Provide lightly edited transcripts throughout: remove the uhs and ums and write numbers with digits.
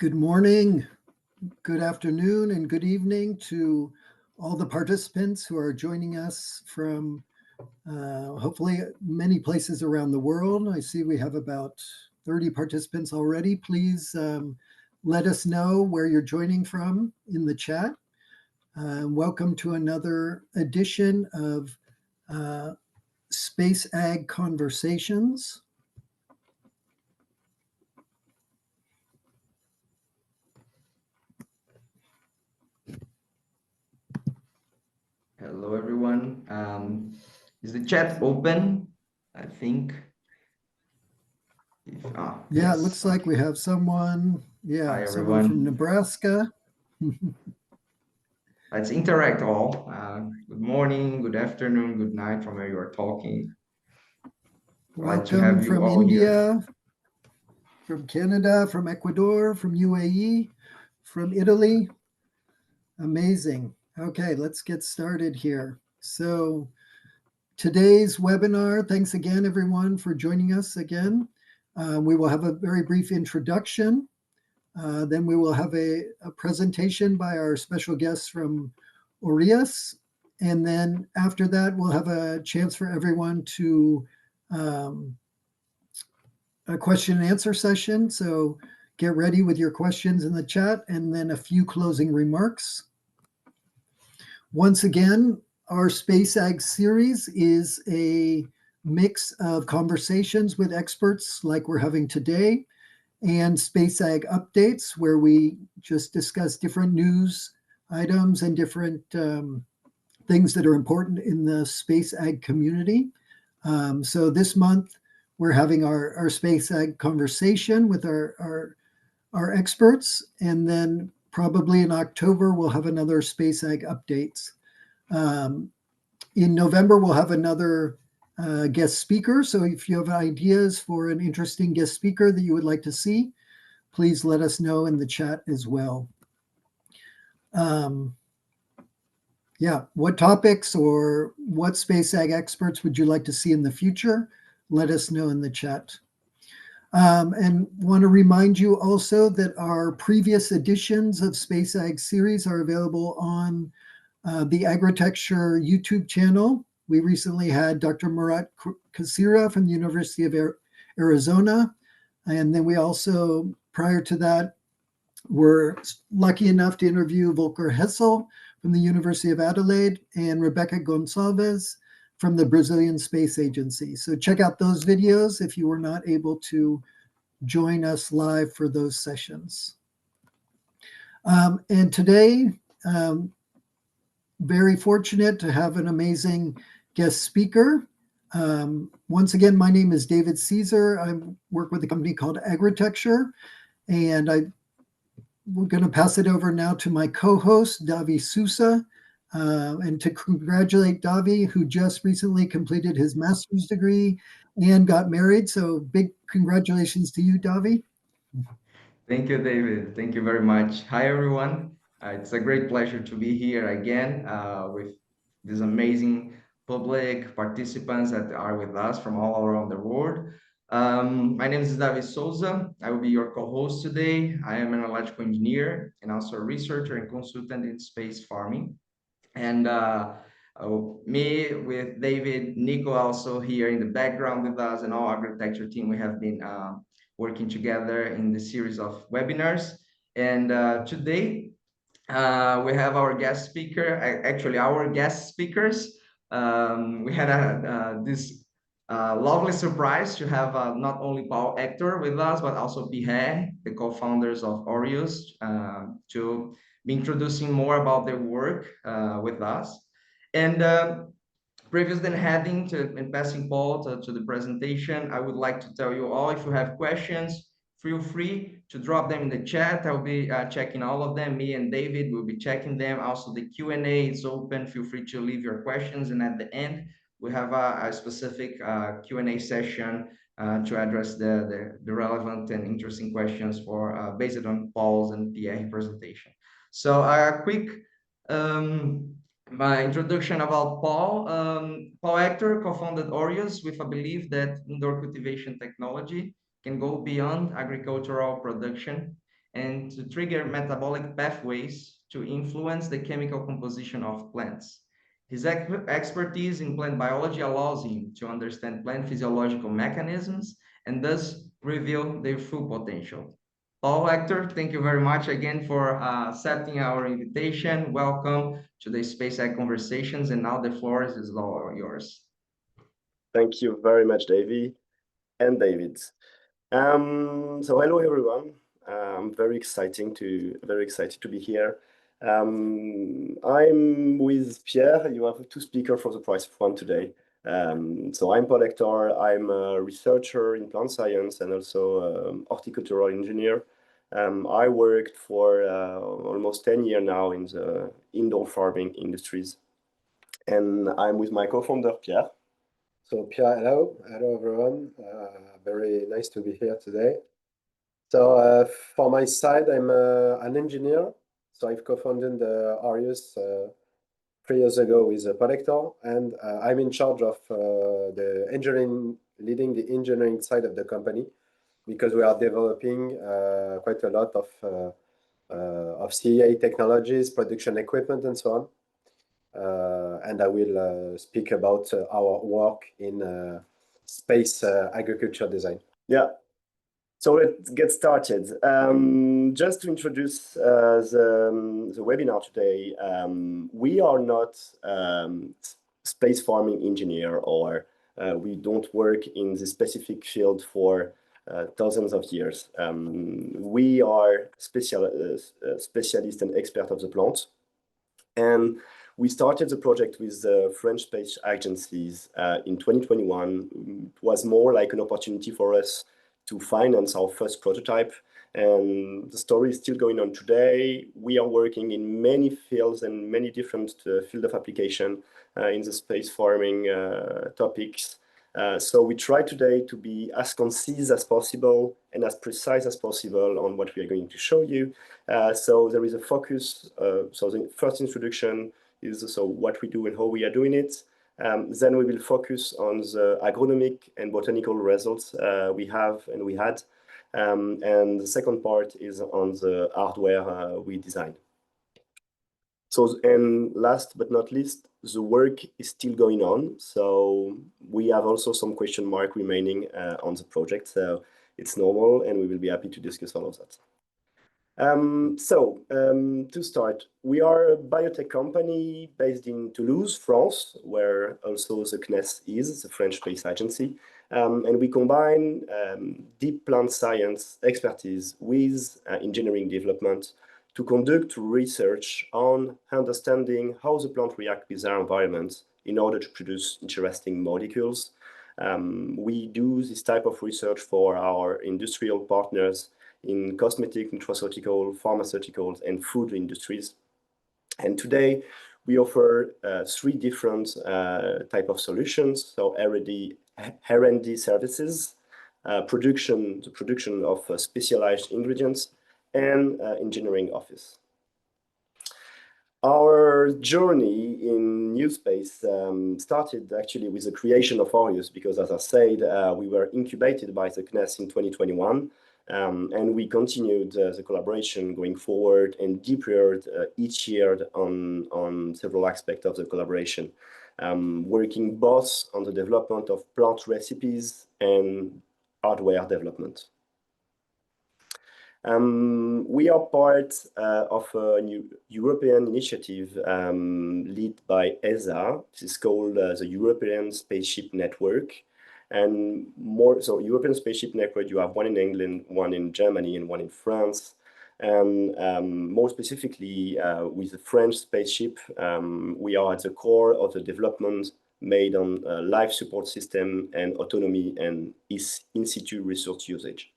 Good morning, good afternoon, and good evening to all the participants who are joining us from hopefully many places around the world. I see we have about 30 participants already. Please let us know where you're joining from in the chat. Welcome to another edition of SpaceAg Conversations. Hello, everyone. Is the chat open? I think. Yeah, Yes. it looks like we have someone. Yeah, Hi, someone from everyone. Nebraska. Let's interact all. Good morning, good afternoon, good night from where you are talking. Glad to Welcome have you from all here. India, from Canada, from Ecuador, from UAE, from Italy. Amazing. Okay, let's get started here. So, today's webinar, thanks again, everyone, for joining us again. We will have a very brief introduction. Then we will have a presentation by our special guests from Orius. And then after that, we'll have a chance for everyone to a question and answer session. So get ready with your questions in the chat and then a few closing remarks. Once again, our SpaceAg series is a mix of conversations with experts like we're having today and SpaceAg updates where we just discuss different news items and different things that are important in the SpaceAg community. So this month, we're having our SpaceAg conversation with our experts, and then probably in October we'll have another SpaceAg updates. In November we'll have another guest speaker. So if you have ideas for an interesting guest speaker that you would like to see, please let us know in the chat as well. Yeah, what topics or what SpaceAg experts would you like to see in the future? Let us know in the chat. And want to remind you also that our previous editions of SpaceAg series are available on the Agritecture YouTube channel. We recently had Dr. Murat Kasira from the University of Arizona. And then we also, prior to that, were lucky enough to interview Volker Hessel from the University of Adelaide and Rebecca Gonçalves from the Brazilian Space Agency. So check out those videos if you were not able to join us live for those sessions. And today, very fortunate to have an amazing guest speaker. Once again, my name is David Caesar. I work with a company called Agritecture, and we're going to pass it over now to my co-host, Davi Sousa, and to congratulate Davi, who just recently completed his master's degree and got married. So big congratulations to you, Davi. Thank you, David. Thank you very much. Hi, everyone. It's a great pleasure to be here again with these amazing public participants that are with us from all around the world. My name is David Souza. I will be your co-host today. I am an electrical engineer and also a researcher and consultant in space farming. And me with David, Nico also here in the background with us, and all architecture team, we have been working together in the series of webinars. And today we have our guest speaker, actually our guest speakers. We had this lovely surprise to have not only Paul-Hector with us, but also Pierre, the co-founders of Orius, to be introducing more about their work with us. And previous than heading to and passing Paul to the presentation, I would like to tell you all, if you have questions, feel free to drop them in the chat. I'll be checking all of them. Me and David will be checking them. Also, the Q&A is open. Feel free to leave your questions. And at the end, we have a specific Q&A session to address the relevant and interesting questions for based on Paul's and Pierre's presentation. So a quick my introduction about Paul. Paul-Hector co-founded Orius with a belief that indoor cultivation technology can go beyond agricultural production and to trigger metabolic pathways to influence the chemical composition of plants. His expertise in plant biology allows him to understand plant physiological mechanisms and thus reveal their full potential. Paul-Hector, thank you very much again for accepting our invitation. Welcome to the SpaceAg Conversations, and now the floor is all yours. Thank you very much, Davey and David. So hello everyone. I'm very excited to be here. I'm with Pierre. You have two speakers for the price of one today. So I'm Paul-Hector. I'm a researcher in plant science and also horticultural engineer. I worked for almost 10 years now in the indoor farming industries. And I'm with my co-founder, Pierre. So Pierre, hello everyone. Very nice to be here today. So for my side, I'm an engineer. So I've co-founded Orius 3 years ago with Paul-Hector, and I'm in charge of the engineering, leading the engineering side of the company, because we are developing quite a lot of CEA technologies, production equipment, and so on. And I will speak about our work in space agriculture design. Yeah. So let's get started. Just to introduce the webinar today, we are not space farming engineer, or we don't work in the specific field for thousands of years. We are specialists and experts of the plant. And we started the project with the French space agencies in 2021. It was more like an opportunity for us to finance our first prototype. And the story is still going on today. We are working in many fields and many different field of application in the space farming topics. So we try today to be as concise as possible and as precise as possible on what we are going to show you. So there is a focus. So the first introduction is what we do and how we are doing it. Then we will focus on the agronomic and botanical results we have and we had. And the second part is on the hardware we designed. So, and last but not least, the work is still going on. So we have also some question mark remaining on the project. So it's normal, and we will be happy to discuss all of that. To start, we are a biotech company based in Toulouse, France, where also the CNES is, the French Space Agency. And we combine deep plant science expertise with engineering development to conduct research on understanding how the plant reacts with their environment in order to produce interesting molecules. We do this type of research for our industrial partners in cosmetic, nutraceutical, pharmaceuticals, and food industries. And today, we offer 3 different type of solutions. So R&D services, the production of specialized ingredients, and engineering office. Our journey in new space started actually with the creation of Orius, because as I said, we were incubated by the CNES in 2021. And we continued the collaboration going forward and deepened each year on several aspects of the collaboration, working both on the development of plant recipes and hardware development. We are part of a new European initiative led by ESA. This is called the European Spaceship Network. And more, so European Spaceship Network, you have one in England, one in Germany, and one in France. And more specifically, with the French spaceship, we are at the core of the development made on life support system and autonomy and in situ resource usage.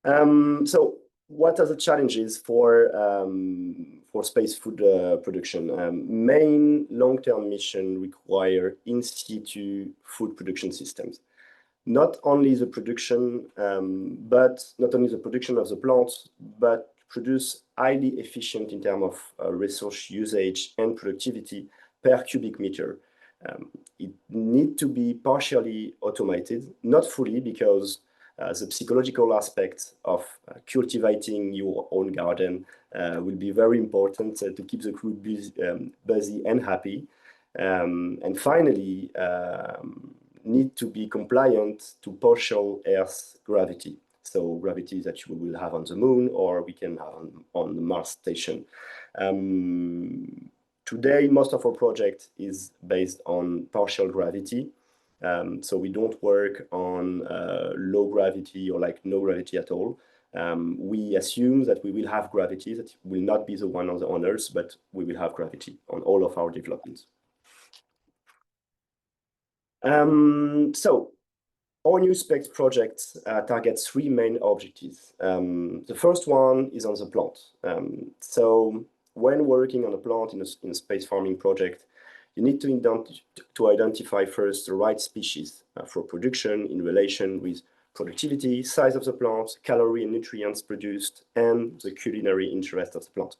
So what are the challenges for space food production? Main long-term mission require in situ food production systems. Not only the production, not only the production of the plants, but produce highly efficient in terms of resource usage and productivity per cubic meter. It needs to be partially automated, not fully, because the psychological aspect of cultivating your own garden will be very important to keep the crew busy and happy. And finally, need to be compliant to partial Earth gravity. So gravity that we will have on the moon or we can have on the Mars station. Today, most of our project is based on partial gravity. So we don't work on low gravity or like no gravity at all. We assume that we will have gravity, that will not be the one on Earth, but we will have gravity on all of our developments. So our new SpaceAg project targets three main objectives. The first one is on the plant. So when working on a plant in a space farming project, you need to identify first the right species for production in relation with productivity, size of the plant, calorie and nutrients produced, and the culinary interest of the plant.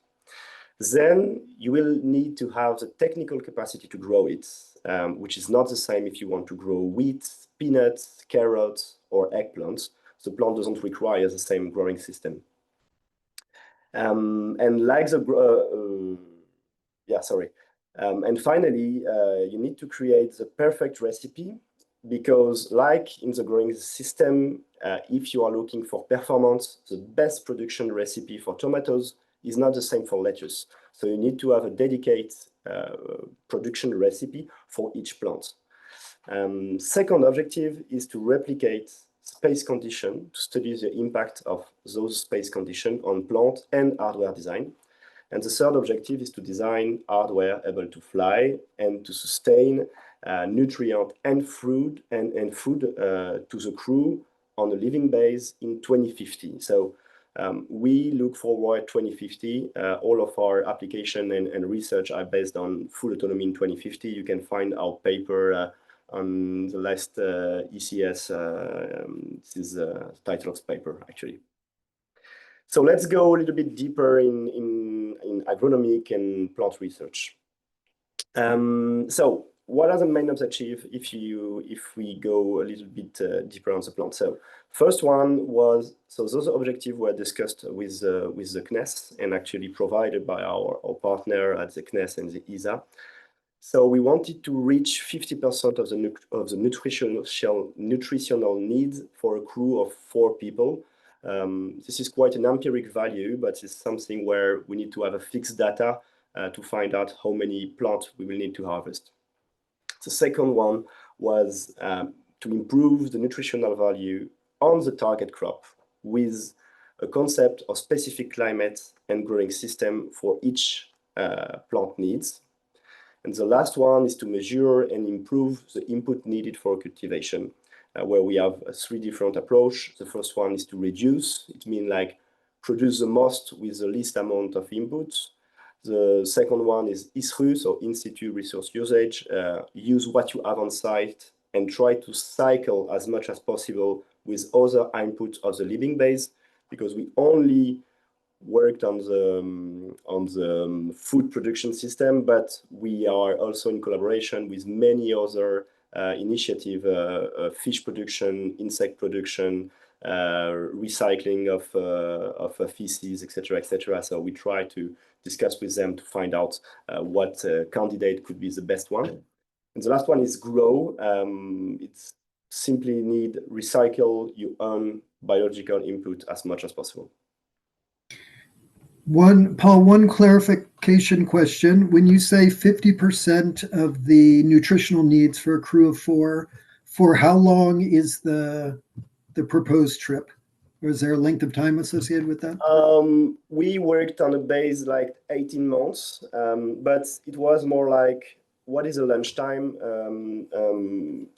Then you will need to have the technical capacity to grow it, which is not the same if you want to grow wheat, peanuts, carrots, or eggplants. The plant doesn't require the same growing system. And like the and finally, you need to create the perfect recipe, because like in the growing system, if you are looking for performance, the best production recipe for tomatoes is not the same for lettuce. So you need to have a dedicated production recipe for each plant. Second objective is to replicate space conditions, to study the impact of those space conditions on plant and hardware design. And the third objective is to design hardware able to fly and to sustain nutrient and food to the crew on a living base in 2050. So we look forward 2050. All of our application and research are based on full autonomy in 2050. You can find our paper on the last ECS. This is the title of the paper, actually. So let's go a little bit deeper in agronomic and plant research. So what are the main objectives if we go a little bit deeper on the plant? So first one was, so those objectives were discussed with the CNES and actually provided by our partner at the CNES and the ESA. So we wanted to reach 50% of the nutritional needs for a crew of 4 people. This is quite an empiric value, but it's something where we need to have a fixed data to find out how many plants we will need to harvest. The second one was to improve the nutritional value on the target crop with a concept of specific climate and growing system for each plant needs. And the last one is to measure and improve the input needed for cultivation, where we have 3 different approaches. The first one is to reduce. It means like produce the most with the least amount of inputs. The second one is ISRU, so in situ resource usage. Use what you have on site and try to cycle as much as possible with other inputs of the living base, because we only worked on the food production system, but we are also in collaboration with many other initiatives, fish production, insect production, recycling of feces, etc., etc. So we try to discuss with them to find out what candidate could be the best one. And the last one is grow. It's simply need recycle your own biological input as much as possible. Paul, one clarification question. When you say 50% of the nutritional needs for a crew of 4, for how long is the proposed trip? Or is there a length of time associated with that? We worked on a base like 18 months, but it was more like, what is a lunchtime?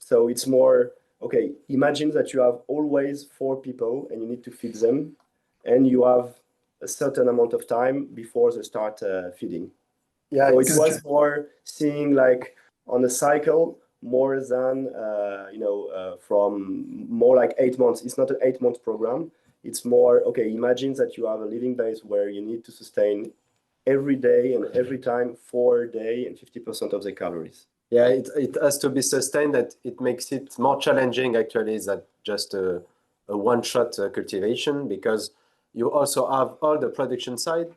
So it's more, okay, imagine that you have always 4 people and you need to feed them, and you have a certain amount of time before they start feeding. Yeah, so it was more seeing like on a cycle more than from more like 8 months. It's not an 8-month program. It's more, okay, imagine that you have a living base where you need to sustain every day and every time 4 days and 50% of the calories. Yeah, it has to be sustained. That it makes it more challenging actually than just a a one-shot cultivation, because you also have all the production side.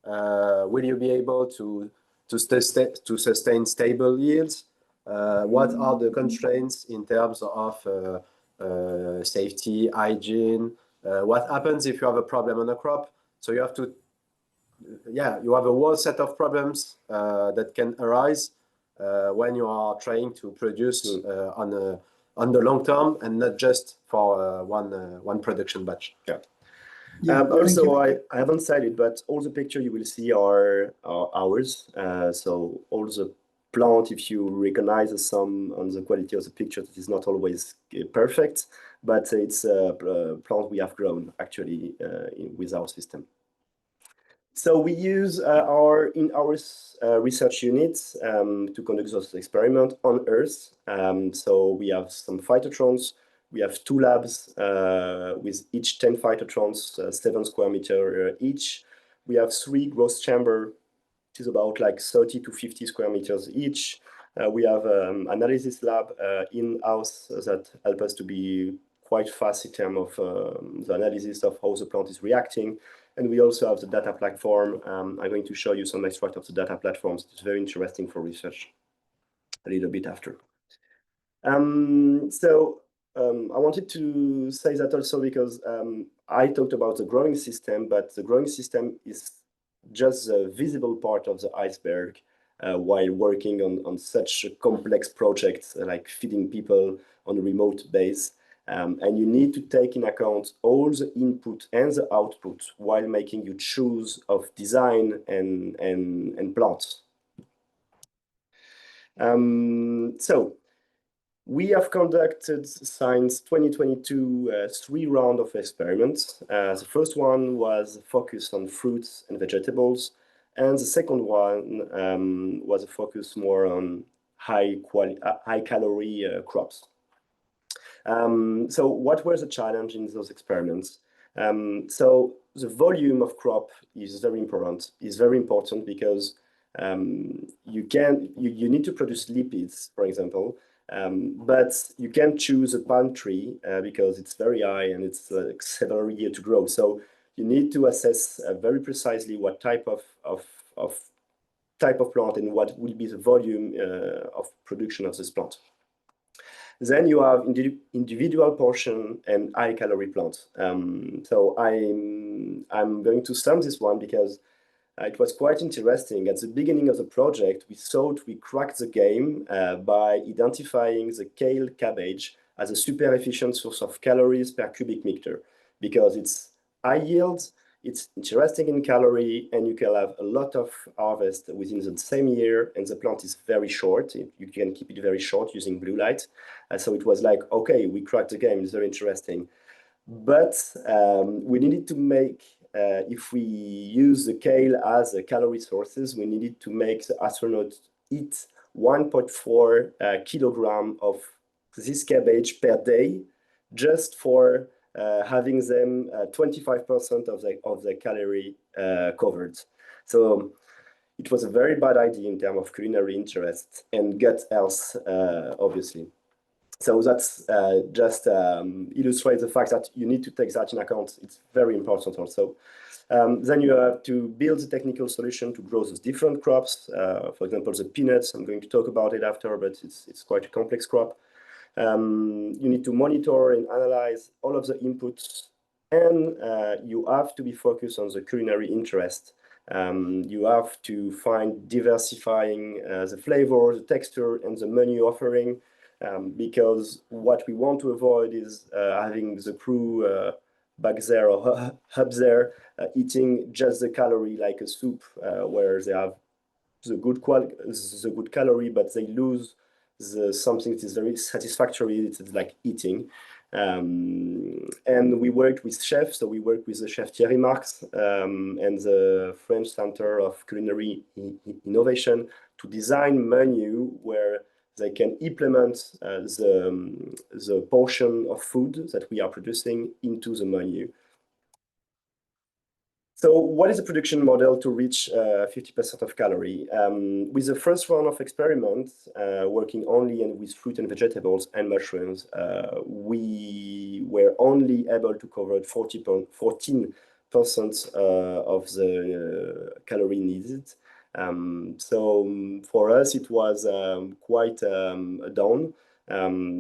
Will you be able to sustain stable yields? What are the constraints in terms of safety, hygiene? What happens if you have a problem on a crop? So you have to, you have a whole set of problems that can arise when you are trying to produce on the long term and not just for one production batch. Yeah. Yeah, also, I haven't said it, but all the pictures you will see are ours. So all the plant, if you recognize some on the quality of the picture, it is not always perfect, but it's a plant we have grown actually with our system. So we use our research units to conduct those experiments on Earth. So we have some phytotrons. We have 2 labs with each 10 phytotrons, 7 square meters each. We have 3 growth chambers, which is about like 30 to 50 square meters each. We have analysis lab in-house that help us to be quite fast in terms of the analysis of how the plant is reacting. And we also have the data platform. I'm going to show you some extract of the data platforms. It's very interesting for research a little bit after. I wanted to say that also because I talked about the growing system, but the growing system is just the visible part of the iceberg while working on such a complex projects like feeding people on a remote base. And you need to take in account all the input and the output while making your choose of design and plants. So we have conducted since 2022 3 rounds of experiments. The first one was focused on fruits and vegetables, and the second one was a focus more on high calorie crops. So what was the challenge in those experiments? So the volume of crop is very important because you need to produce lipids, for example, but you can't choose a palm tree because it's very high and it's several years to grow. So you need to assess very precisely what type of plant and what will be the volume of production of this plant. Then you have individual portion and high calorie plants. So I'm going to sum this one because it was quite interesting. At the beginning of the project, we thought we cracked the game by identifying the kale cabbage as a super efficient source of calories per cubic meter because it's high yield, it's interesting in calorie, and you can have a lot of harvest within the same year, and the plant is very short. You can keep it very short using blue light. So it was like, okay, we cracked the game, it's very interesting. But we needed to make, if we use the kale as a calorie sources, we needed to make the astronauts eat 1.4 kilogram of this cabbage per day, just for having them 25% of the calorie covered. So it was a very bad idea in terms of culinary interest and gut health, obviously. So that's just illustrates the fact that you need to take that in account. It's very important also. Then you have to build a technical solution to grow those different crops. For example, the peanuts, I'm going to talk about it after, but it's quite a complex crop. You need to monitor and analyze all of the inputs, and you have to be focused on the culinary interest. You have to find diversifying the flavor, the texture, and the menu offering, because what we want to avoid is having the crew back there or up there eating just the calorie like a soup, where they have the good calorie, but they lose something that is very satisfactory. It's like eating. And we worked with chefs, so we worked with the chef Thierry Marx and the French Center of Culinary Innovation to design menu where they can implement the portion of food that we are producing into the menu. So what is the production model to reach 50% of calorie? With the first round of experiments, working only with fruit and vegetables and mushrooms, we were only able to cover 14% of the calorie needed. So for us, it was quite down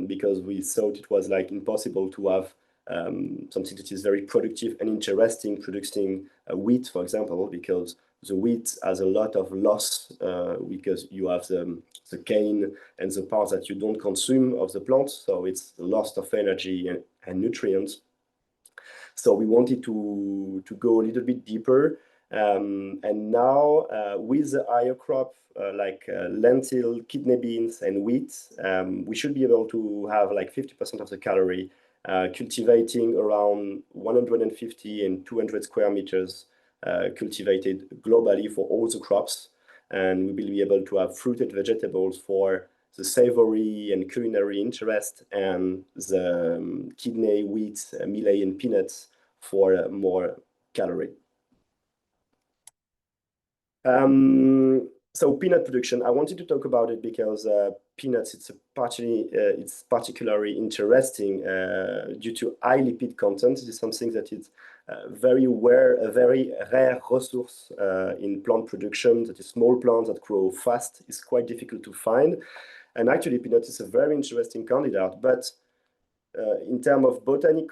because we thought it was like impossible to have something that is very productive and interesting, producing wheat, for example, because the wheat has a lot of loss because you have the cane and the parts that you don't consume of the plant. So it's the loss of energy and nutrients. So we wanted to go a little bit deeper. And now with the higher crop, like lentil, kidney beans, and wheat, we should be able to have like 50% of the calorie, cultivating around 150 and 200 square meters cultivated globally for all the crops. And we will be able to have fruited vegetables for the savory and culinary interest, and the kidney, wheat, millet, and peanuts for more calorie. So peanut production, I wanted to talk about it because peanuts, it's particularly interesting due to high lipid content. It is something that is a very rare resource in plant production. That is small plants that grow fast. It's quite difficult to find. And actually, peanut is a very interesting candidate, but in terms of botany,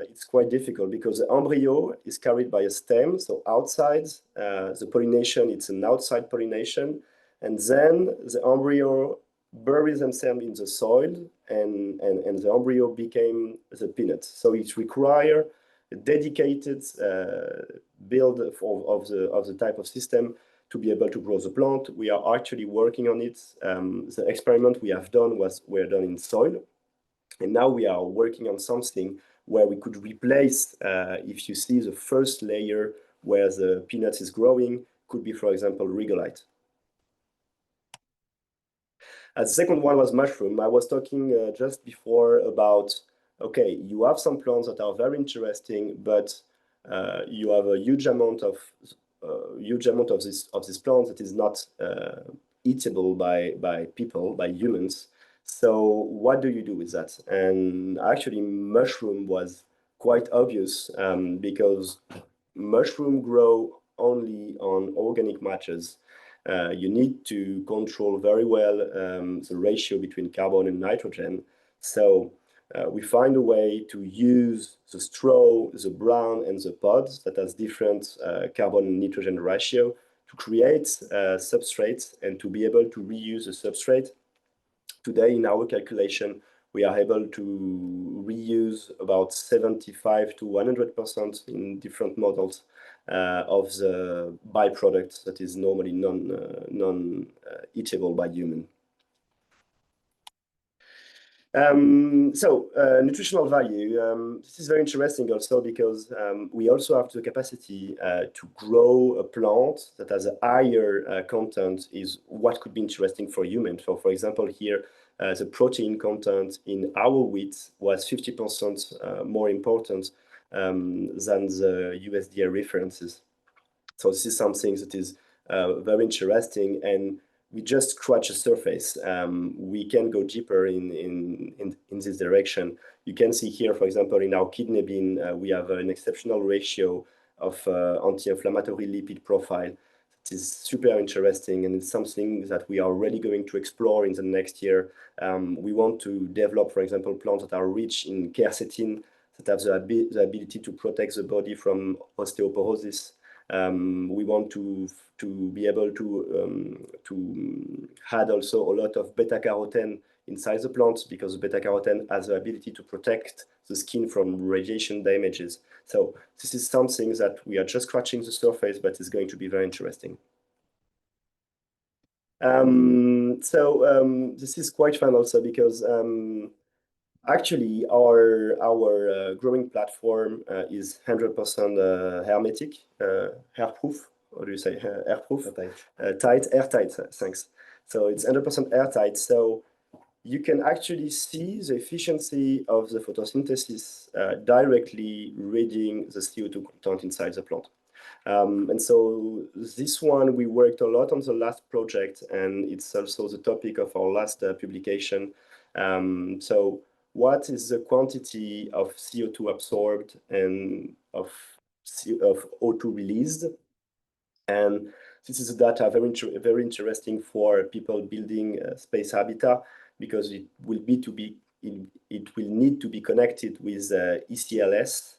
it's quite difficult because the embryo is carried by a stem, so outside the pollination, it's an outside pollination, and then the embryo buries themselves in the soil, and the embryo became the peanut. So it requires a dedicated build of the type of system to be able to grow the plant. We are actually working on it. The experiment we have done were done in soil. And now we are working on something where we could replace, if you see the first layer where the peanut is growing, could be, for example, regolite. The second one was mushroom. I was talking just before about, okay, you have some plants that are very interesting, but you have a huge amount of this plant that is not eatable by people, by humans. So what do you do with that? And actually, mushroom was quite obvious because mushroom grow only on organic matters. You need to control very well the ratio between carbon and nitrogen. So we find a way to use the straw, the bran, and the pods that has different carbon and nitrogen ratio to create substrates and to be able to reuse the substrate. Today, in our calculation, we are able to reuse about 75 to 100% in different models of the byproduct that is normally non-eatable by human. Nutritional value. This is very interesting also because we also have the capacity to grow a plant that has a higher content is what could be interesting for humans. So for example, here, the protein content in our wheat was 50% more important than the USDA references. So this is something that is very interesting, and we just scratch the surface. We can go deeper in this direction. You can see here, for example, in our kidney bean, we have an exceptional ratio of anti-inflammatory lipid profile. It is super interesting, and it's something that we are really going to explore in the next year. We want to develop, for example, plants that are rich in quercetin, that have the ability to protect the body from osteoporosis. We want to be able to add also a lot of beta-carotene inside the plants because beta-carotene has the ability to protect the skin from radiation damages. So this is something that we are just scratching the surface, but it's going to be very interesting. This is quite fun also because actually our growing platform is 100% hermetic, airproof. What do you say? Airproof? Airtight. Airtight, thanks. So it's 100% airtight. So you can actually see the efficiency of the photosynthesis directly reading the CO2 content inside the plant. And so this one, we worked a lot on the last project, and it's also the topic of our last publication. So what is the quantity of CO2 absorbed and of O2 released? And this is data very interesting for people building space habitat, because it will need to be connected with ECLS.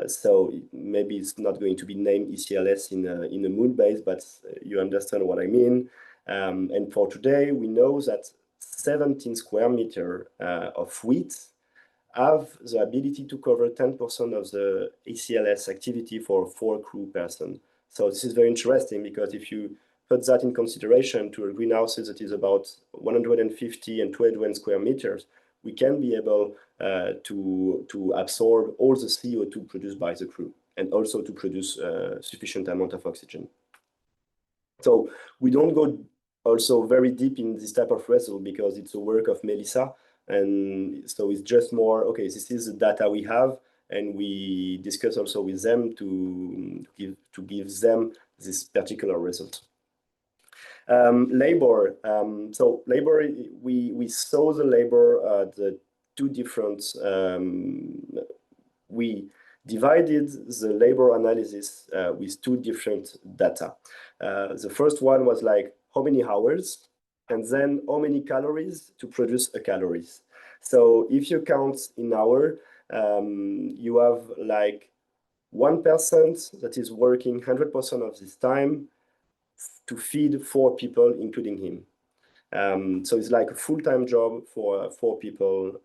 So maybe it's not going to be named ECLS in a moon base, but you understand what I mean. And for today, we know that 17 square meter of wheat have the ability to cover 10% of the ECLS activity for 4 crew person. So this is very interesting, because if you put that in consideration to a greenhouse that is about 150 and 200 square meters, we can be able to absorb all the CO2 produced by the crew, and also to produce sufficient amount of oxygen. So we don't go also very deep in this type of result, because it's a work of Melissa. And so it's just more, okay, this is the data we have, and we discuss also with them to give them this particular result. Labor. So labor, we saw the labor, the two different, we divided the labor analysis with two different data. The first one was like how many hours, and then how many calories to produce a calories. So if you count in hour, you have like 1% that is working 100% of this time to feed 4 people, including him. So it's like a full-time job for 4 people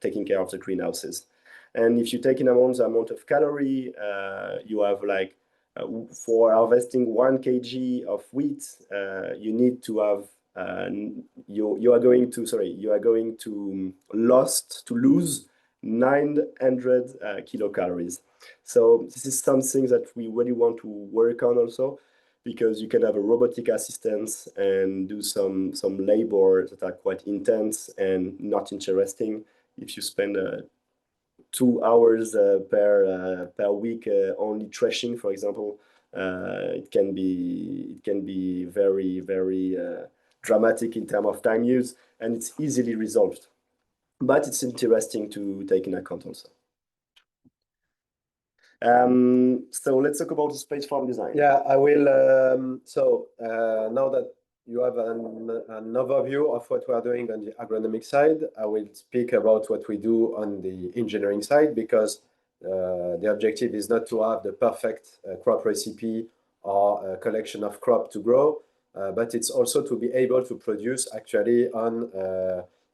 taking care of the greenhouses. And if you take in account the amount of calorie, you have like for harvesting 1 kg of wheat, you need to have you are going to lose 900 kilocalories. So this is something that we really want to work on also, because you can have a robotic assistance and do some labor that are quite intense and not interesting. If you spend 2 hours per week only threshing, for example, it can be very dramatic in terms of time use, and it's easily resolved. But it's interesting to take into account also. So let's talk about the space farm design. Yeah, I will. Now that you have an overview of what we are doing on the agronomic side, I will speak about what we do on the engineering side, because the objective is not to have the perfect crop recipe or a collection of crop to grow, but it's also to be able to produce actually on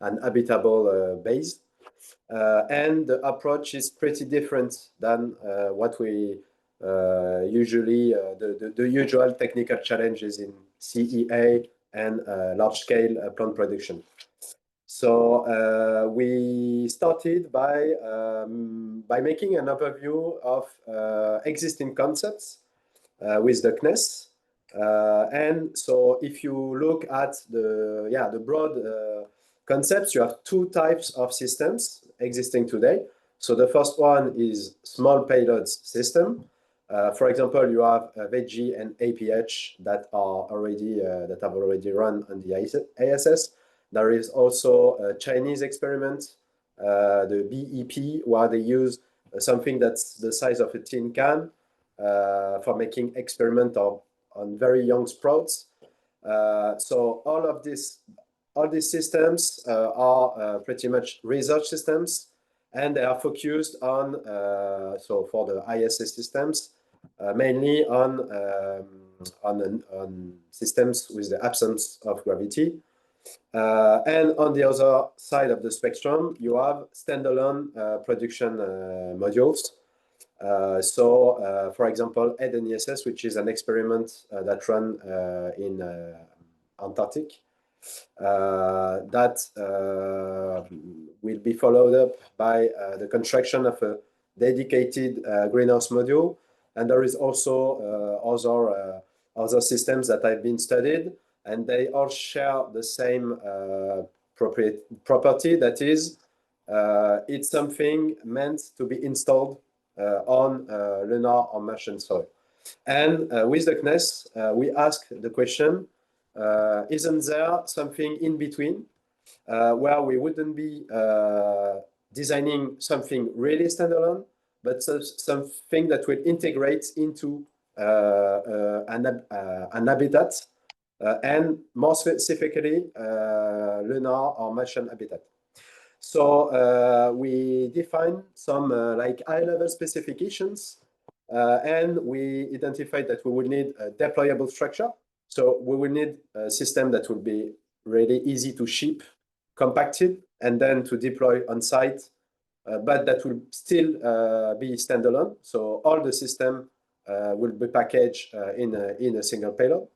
an habitable base. And the approach is pretty different than what we usually, the usual technical challenges in CEA and large-scale plant production. So we started by making an overview of existing concepts with the CNES. And so if you look at the broad concepts, you have 2 types of systems existing today. So the first one is small payloads system. For example, you have VG and APH that have already run on the ISS. There is also a Chinese experiment, the BEP, where they use something that's the size of a tin can for making experiment on very young sprouts. So all these systems are pretty much research systems, and they are focused on, so for the ISS systems, mainly on systems with the absence of gravity. And on the other side of the spectrum, you have standalone production modules. For example, EDEN-ESS, which is an experiment that run in Antarctic, that will be followed up by the construction of a dedicated greenhouse module. And there is also other systems that have been studied, and they all share the same property, that is, it's something meant to be installed on lunar or Martian soil. And with the CNES, we ask the question, isn't there something in between where we wouldn't be designing something really standalone, but something that will integrate into an habitat, and more specifically, lunar or Martian habitat. So we define some like high-level specifications, and we identified that we will need a deployable structure. So we will need a system that will be really easy to ship, compacted, and then to deploy on site, but that will still be standalone. So all the system will be packaged in a single payload.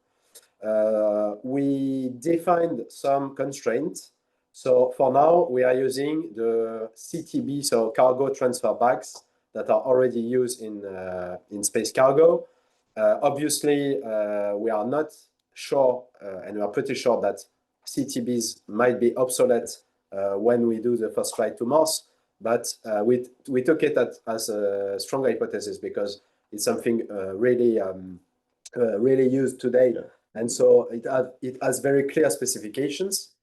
We defined some constraints. So for now, we are using the CTB, so cargo transfer bags, that are already used in space cargo. Obviously, we are not sure, and we are pretty sure that CTBs might be obsolete when we do the first flight to Mars. But we took it as a strong hypothesis because it's something really used today. Yeah. And so it has very clear specifications.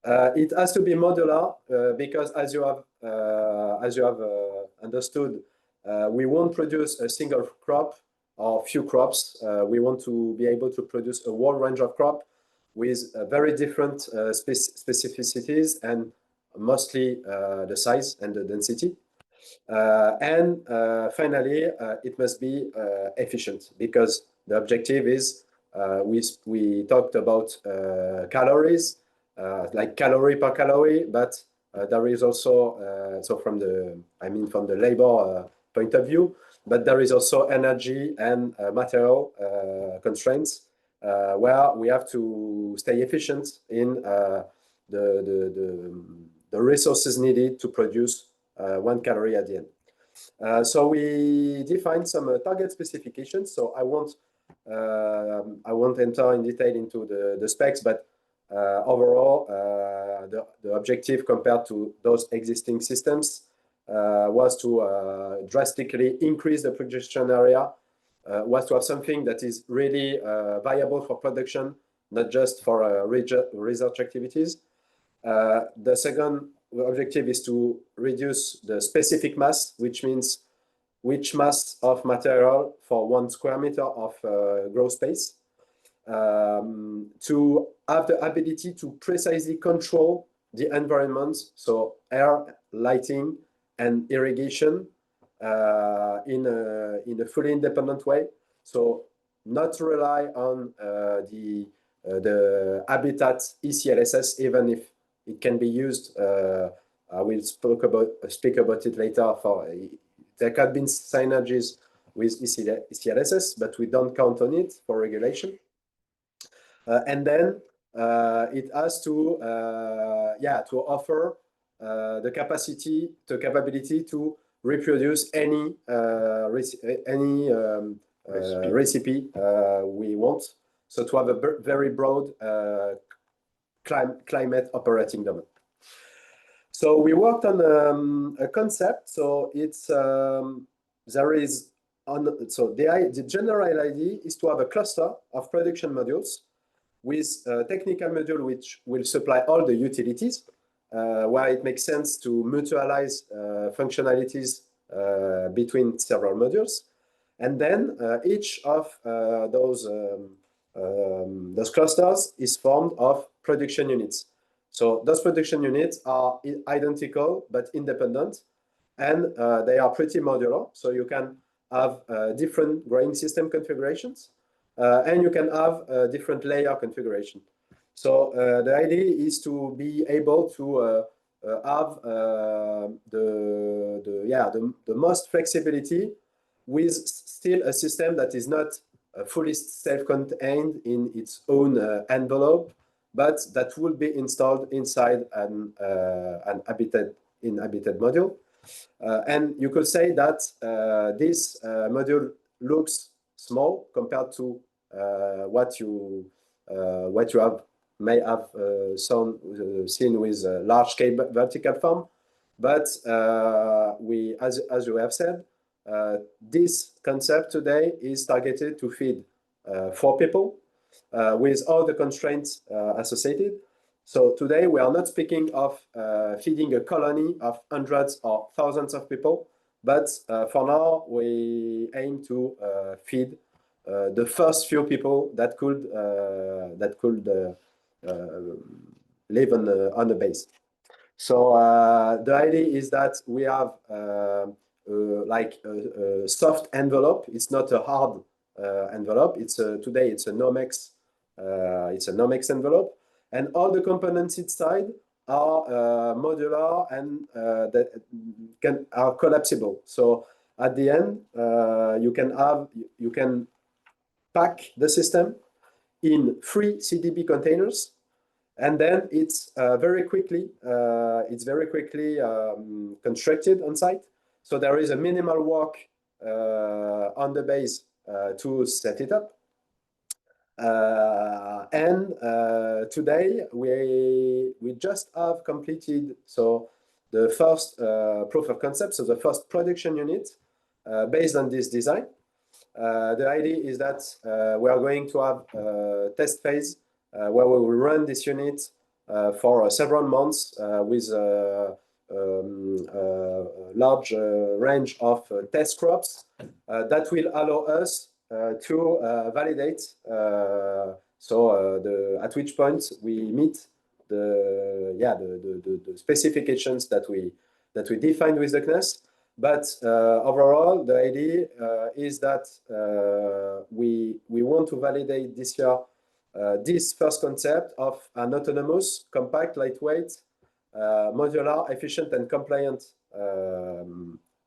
It has to be modular because, as you have understood, we won't produce a single crop or few crops. We want to be able to produce a wide range of crop with very different specificities, and mostly the size and the density. And finally, it must be efficient, because the objective is, we talked about calories, like calorie per calorie, but there is also, so from the labor point of view, but there is also energy and material constraints, where we have to stay efficient in the resources needed to produce 1 calorie at the end. So we defined some target specifications. So I won't enter in detail into the specs, but overall, the objective compared to those existing systems was to drastically increase the production area, was to have something that is really viable for production, not just for research activities. The second objective is to reduce the specific mass, which means which mass of material for 1 square meter of grow space, to have the ability to precisely control the environment, so air, lighting, and irrigation in a fully independent way. So not rely on the habitat ECLSS, even if it can be used. I will speak about it later. There have been synergies with ECLSS, but we don't count on it for regulation. And then it has to offer the capability to reproduce any recipe we want. So to have a very broad climate operating domain. So we worked on a concept. So it's the general idea is to have a cluster of production modules with a technical module which will supply all the utilities, where it makes sense to mutualize functionalities between several modules. And then each of those clusters is formed of production units. So those production units are identical but independent, and they are pretty modular. So you can have different growing system configurations, and you can have different layer configuration. So the idea is to be able to have the most flexibility with still a system that is not fully self-contained in its own envelope, but that will be installed inside an habitat module. And you could say that this module looks small compared to what you what you may have seen with a large-scale vertical farm. But as you have said, this concept today is targeted to feed 4 people with all the constraints associated. So today we are not speaking of feeding a colony of hundreds or thousands of people, but for now we aim to feed the first few people that could live on the base. So the idea is that we have like a soft envelope. It's not a hard envelope. Today it's a Nomex. It's a Nomex envelope, and all the components inside are modular and are collapsible. So at the end, you can pack the system in 3 CDB containers, and then it's very quickly constructed on site. So there is a minimal work on the base to set it up. Today we just have completed the first proof of concept, so the first production unit based on this design. The idea is that we are going to have a test phase where we will run this unit for several months with a large range of test crops that will allow us to validate. At which point we meet the specifications that we defined with the CNES. But overall, the idea is that we want to validate this year this first concept of an autonomous, compact, lightweight, modular, efficient, and compliant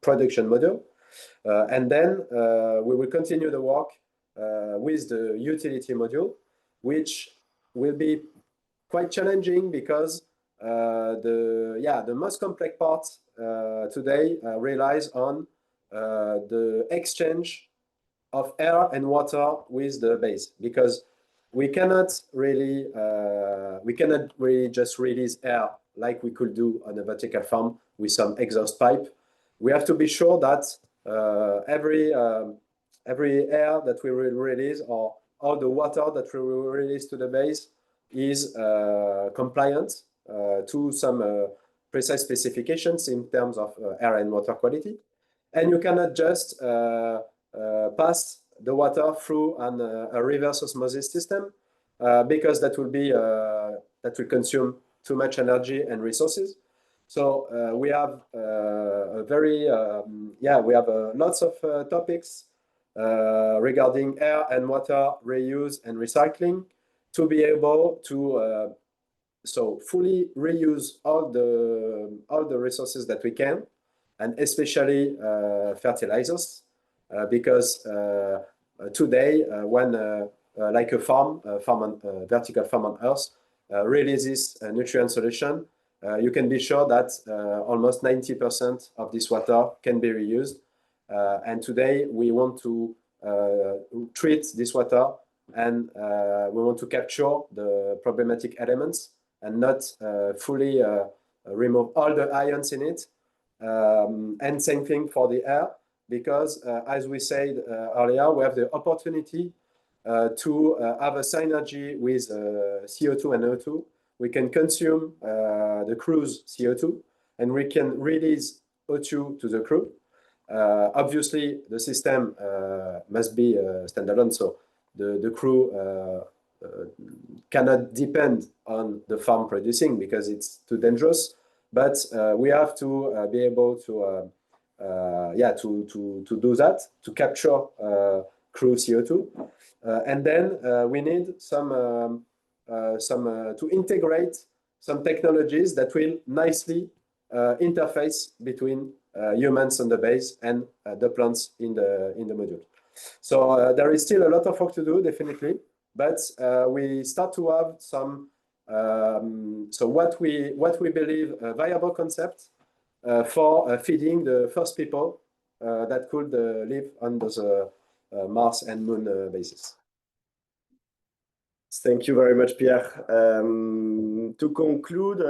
production model. And then we will continue the work with the utility module, which will be quite challenging because the most complex part today relies on the exchange of air and water with the base, because we cannot really just release air like we could do on a vertical farm with some exhaust pipe. We have to be sure that every air that we will release, or all the water that we will release to the base, is compliant to some precise specifications in terms of air and water quality. And you cannot just pass the water through a reverse osmosis system because that will consume too much energy and resources. So we have lots of topics regarding air and water reuse and recycling to be able to fully reuse all the resources that we can, and especially fertilizers, because today when like a vertical farm on Earth releases a nutrient solution, you can be sure that almost 90% of this water can be reused. And today we want to treat this water, and we want to capture the problematic elements and not fully remove all the ions in it. And same thing for the air, because as we said earlier, we have the opportunity to have a synergy with CO2 and O2. We can consume the crew's CO2, and we can release O2 to the crew. Obviously, the system must be standalone, so the crew cannot depend on the farm producing because it's too dangerous. But we have to be able to do that, to capture crew CO2, and then we need some to integrate some technologies that will nicely interface between humans on the base and the plants in the module. So there is still a lot of work to do, definitely, but we start to have some. So what we believe a viable concept for feeding the first people that could live on those Mars and Moon bases. Thank you very much, Pierre. To conclude,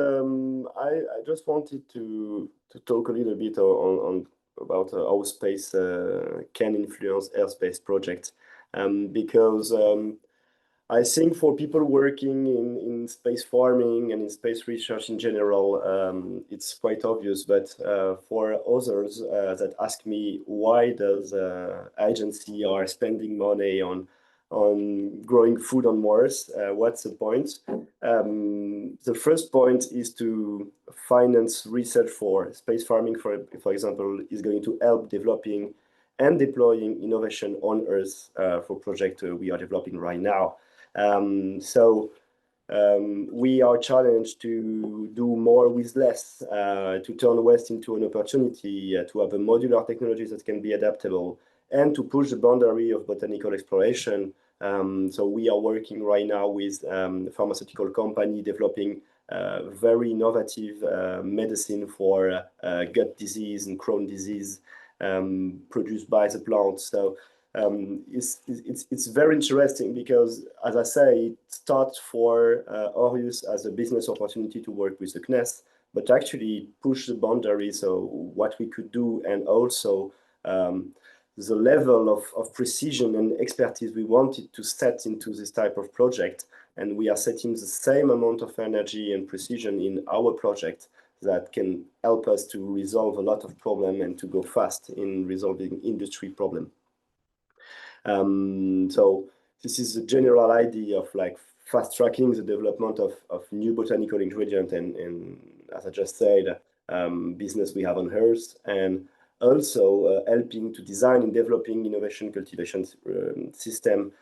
I just wanted to talk a little bit on about how space can influence airspace projects, because I think for people working in space farming and in space research in general, it's quite obvious. But for others that ask me, why does agency are spending money on growing food on Mars? What's the point? The first point is to finance research for space farming. For example, is going to help developing and deploying innovation on Earth for project we are developing right now. We are challenged to do more with less, to turn waste into an opportunity, to have a modular technology that can be adaptable, and to push the boundary of botanical exploration. So we are working right now with a pharmaceutical company developing very innovative medicine for gut disease and Crohn's disease produced by the plant. So it's very interesting because, as I say, it starts for Orius as a business opportunity to work with the CNES, but actually push the boundaries of what we could do, and also the level of precision and expertise we wanted to set into this type of project. And we are setting the same amount of energy and precision in our project that can help us to resolve a lot of problems and to go fast in resolving industry problems. So this is the general idea of like fast tracking the development of new botanical ingredient, and as I just said, business we have on Earth, and also helping to design and developing innovation cultivation system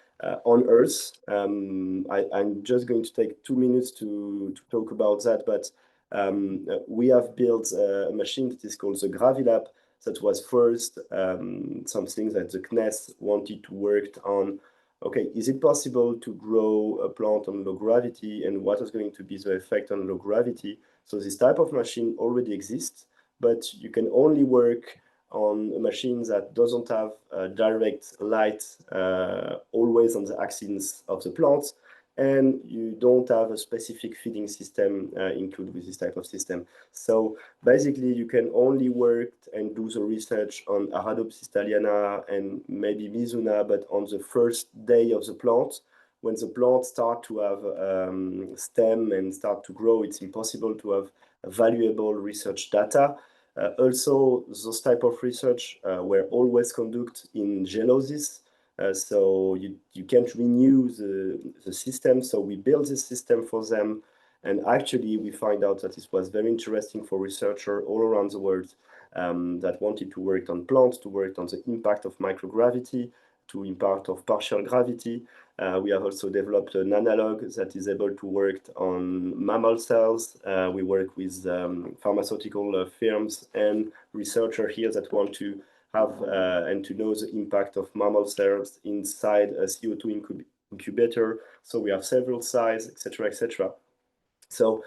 on Earth. I'm just going to take 2 minutes to talk about that, but we have built a machine that is called the GraviLab. That was first something that the CNES wanted to work on. Okay, is it possible to grow a plant on low gravity, and what is going to be the effect on low gravity? So this type of machine already exists, but you can only work on a machine that doesn't have direct light always on the axis of the plant, and you don't have a specific feeding system included with this type of system. So basically, you can only work and do the research on Arabidopsis thaliana and maybe Mizuna, but on the first day of the plant. When the plant start to have stem and start to grow, it's impossible to have valuable research data. Also, those type of research were always conducted in geolosis. So you can't renew the system. So we built this system for them. And actually, we find out that this was very interesting for researchers all around the world that wanted to work on plants, to work on the impact of microgravity, to impact of partial gravity. We have also developed an analog that is able to work on mammal cells. We work with pharmaceutical firms and researchers here that want to have and to know the impact of mammal cells inside a CO2 incubator. So we have several sizes, etc., etc. So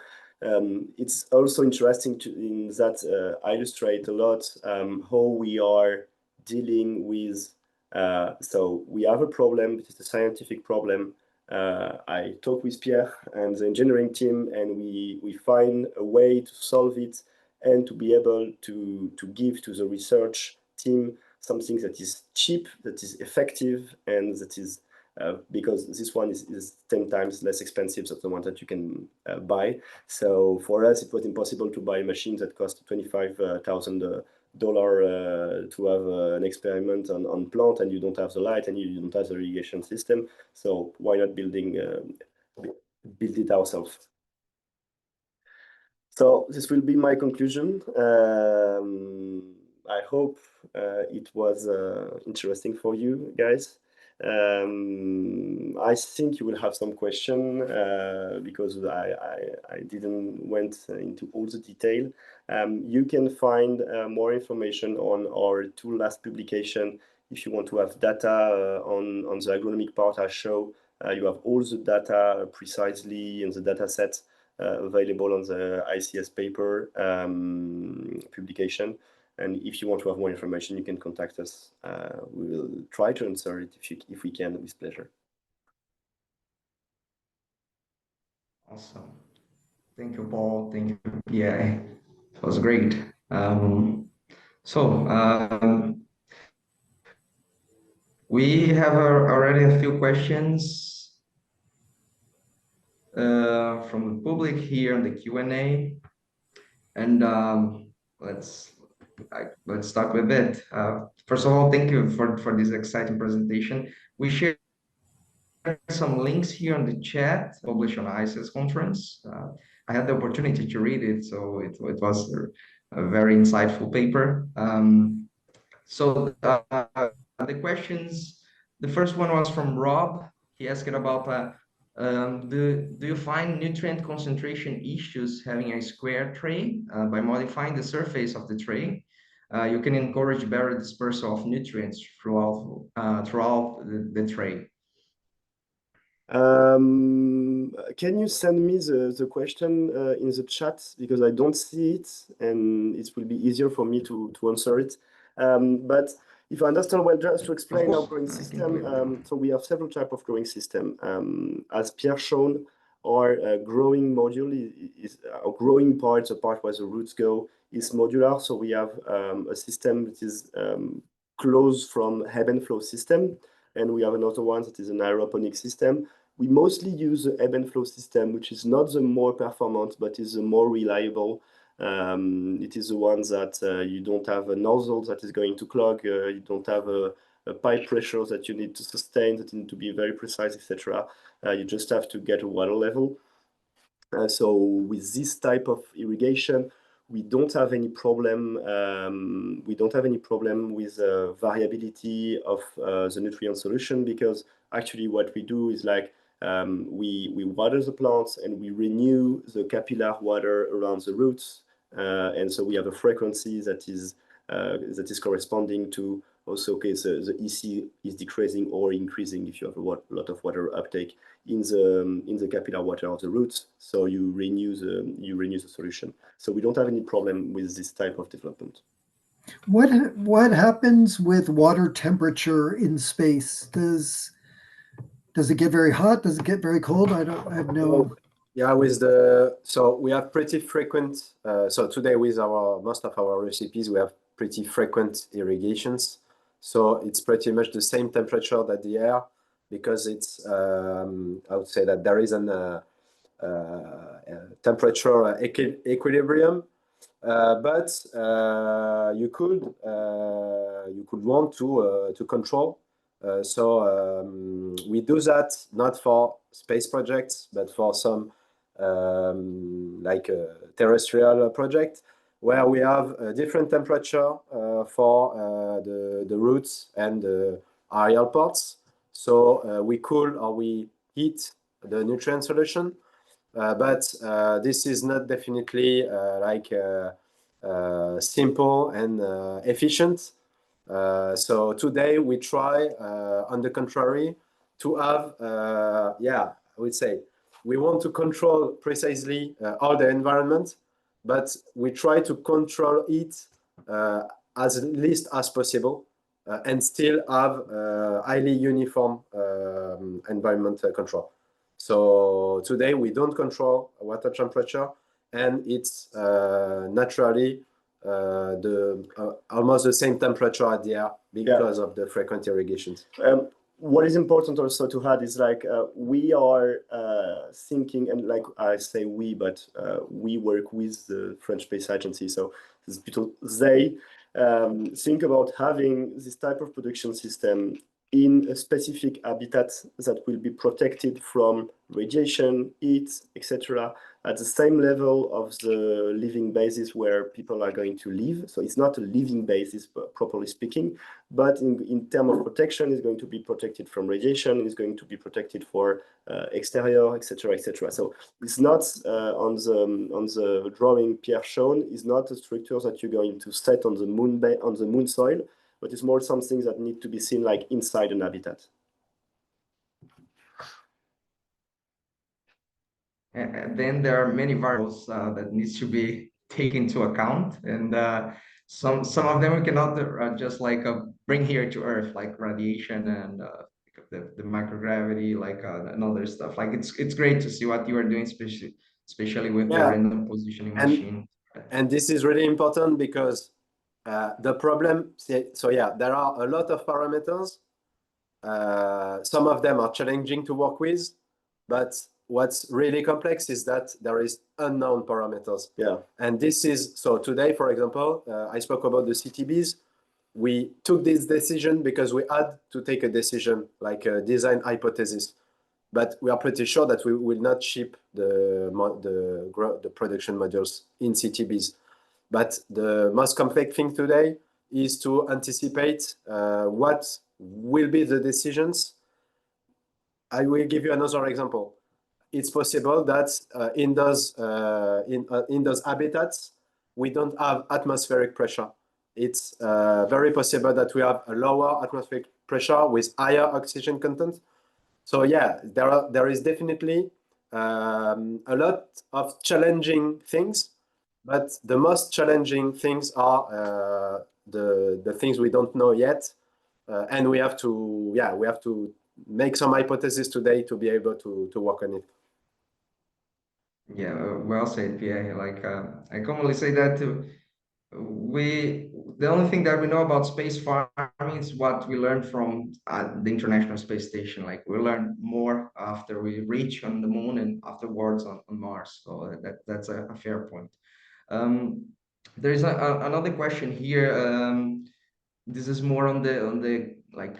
it's also interesting in that illustrate a lot how we are dealing with. So we have a problem. It's a scientific problem. I talk with Pierre and the engineering team, and we find a way to solve it and to be able to give to the research team something that is cheap, that is effective, and that is because this one is 10 times less expensive than the one that you can buy. So for us, it was impossible to buy a machine that cost $25,000 to have an experiment on plant, and you don't have the light and you don't have the irrigation system. So why not build it ourselves? So this will be my conclusion. I hope it was interesting for you guys. I think you will have some question because I didn't went into all the detail. You can find more information on our two last publication. If you want to have data on the agronomic part I show, you have all the data precisely in the data set available on the ICS paper publication. And if you want to have more information, you can contact us. We will try to answer it if we can, with pleasure. Awesome. Thank you, Paul. Thank you, Pierre. It was great. So we have already a few questions from the public here in the Q&A, and let's start with it. First of all, thank you for this exciting presentation. We shared some links here on the chat, published on ICES conference. I had the opportunity to read it, so it was a very insightful paper. So the questions, the first one was from Rob. He asked about do you find nutrient concentration issues having a square tray? By modifying the surface of the tray, you can encourage better dispersal of nutrients throughout the tray. Can you send me the question in the chat, because I don't see it and it will be easier for me to answer it. But if I understand well, just to explain our growing system, so we have several types of growing system. As Pierre shown, our growing module is our growing part, the part where the roots go, is modular. So we have a system that is closed from ebb and flow system, and we have another one that is an aeroponic system. We mostly use the ebb and flow system, which is not the more performant, but is the more reliable. It is the one that you don't have a nozzle that is going to clog, you don't have a pipe pressure that you need to sustain, that need to be very precise, etc. You just have to get a water level. So with this type of irrigation, we don't have any problem. We don't have any problem with variability of the nutrient solution, because actually what we do is like we water the plants and we renew the capillary water around the roots, and so we have a frequency that is corresponding to also, okay, so the EC is decreasing or increasing if you have a lot of water uptake in the capillary water of the roots. So you renew the solution. So we don't have any problem with this type of development. What happens with water temperature in space? Does it get very hot? Does it get very cold? I have no. Yeah, so we have pretty frequent. So today with most of our recipes, we have pretty frequent irrigations. So it's pretty much the same temperature that the air, because it's I would say that there is a temperature equilibrium, but you could want to control. So we do that not for space projects, but for some like a terrestrial project, where we have a different temperature for the roots and the aerial parts. So we cool or we heat the nutrient solution, but this is not definitely like simple and efficient. So today we try, on the contrary, to have, I would say, we want to control precisely all the environment, but we try to control it as least as possible, and still have highly uniform environmental control. So today we don't control water temperature, and it's naturally almost the same temperature at the air because of the frequent irrigations. What is important also to add is like we are thinking, and like I say we, but we work with the French Space Agency. So they think about having this type of production system in a specific habitat that will be protected from radiation, heat, etc., at the same level of the living basis where people are going to live. So it's not a living basis, properly speaking, but in terms of protection, it's going to be protected from radiation, it's going to be protected for exterior, etc., etc. So it's not on the drawing Pierre shown, is not a structure that you're going to set on the moon soil, but it's more something that need to be seen like inside an habitat. And then there are many variables that needs to be taken into account, and some of them we cannot just like bring here to Earth, like radiation and the microgravity, like and other stuff. Like it's great to see what you are doing, especially with the Yeah, random positioning and machine. and this is really important because the problem. So yeah, there are a lot of parameters. Some of them are challenging to work with, but what's really complex is that there is unknown parameters. Yeah. And this is, so today, for example, I spoke about the CTBs. We took this decision because we had to take a decision, like a design hypothesis. But we are pretty sure that we will not ship the production modules in CTBs. But the most complex thing today is to anticipate what will be the decisions. I will give you another example. It's possible that in those habitats, we don't have atmospheric pressure. It's very possible that we have a lower atmospheric pressure with higher oxygen content. So yeah, there is definitely a lot of challenging things, but the most challenging things are the things we don't know yet, and we have to make some hypotheses today to be able to work on it. Yeah, well said, Pierre. Like I commonly say that we the only thing that we know about space farming is what we learned from the International Space Station. Like we learn more after we reach on the moon and afterwards on Mars. So that's a fair point. Um, there is another question here. This is more on the like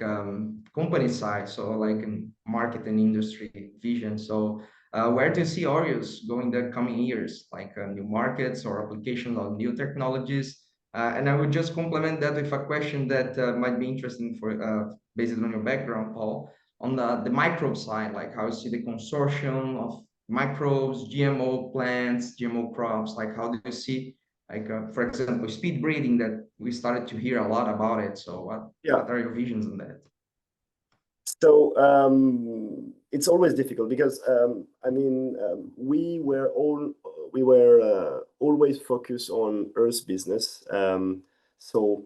company side, so like in market and industry vision. So where do you see Orius going the coming years, like new markets or applications of new technologies? And I would just complement that with a question that might be interesting for based on your background, Paul, on the microbe side, like how you see the consortium of microbes, GMO plants, GMO crops, like how do you see, like for example, speed breeding, that we started to hear a lot about it. So what are your visions on that? So it's always difficult because we were always focused on Earth business. So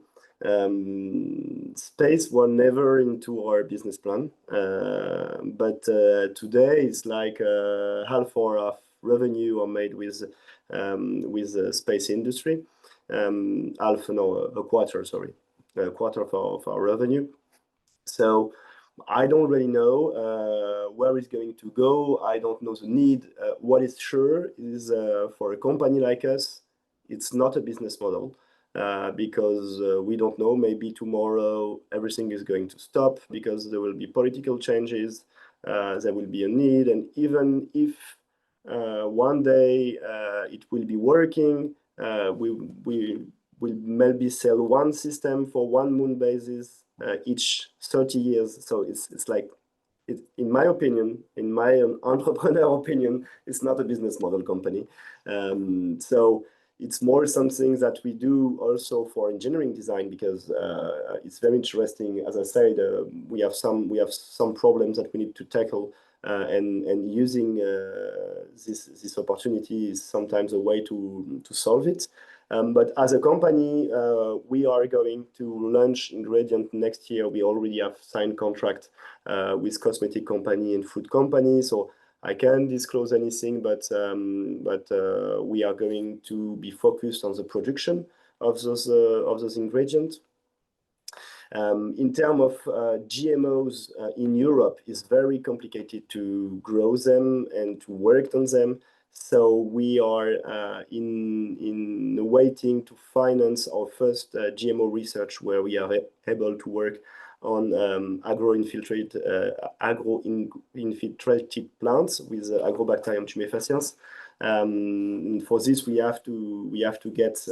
space was never into our business plan. But today it's like half our revenue are made with the space industry. A quarter, sorry, a quarter of our revenue. So I don't really know where it's going to go. I don't know the need. What is sure is for a company like us, it's not a business model because we don't know. Maybe tomorrow everything is going to stop because there will be political changes. There will be a need. And even if one day it will be working, we will maybe sell one system for one moon basis each 30 years. So it's like, in my opinion, in my entrepreneur opinion, it's not a business model company. So it's more something that we do also for engineering design because it's very interesting. As I said, we have some problems that we need to tackle, and using this opportunity is sometimes a way to solve it. But as a company, we are going to launch ingredient next year. We already have signed contract with cosmetic company and food company. So I can't disclose anything, but we are going to be focused on the production of those ingredients. In terms of GMOs in Europe, it's very complicated to grow them and to work on them. So we are in waiting to finance our first GMO research, where we are able to work on agro-infiltrated plants with Agrobacterium tumefaciens. For this, we have to get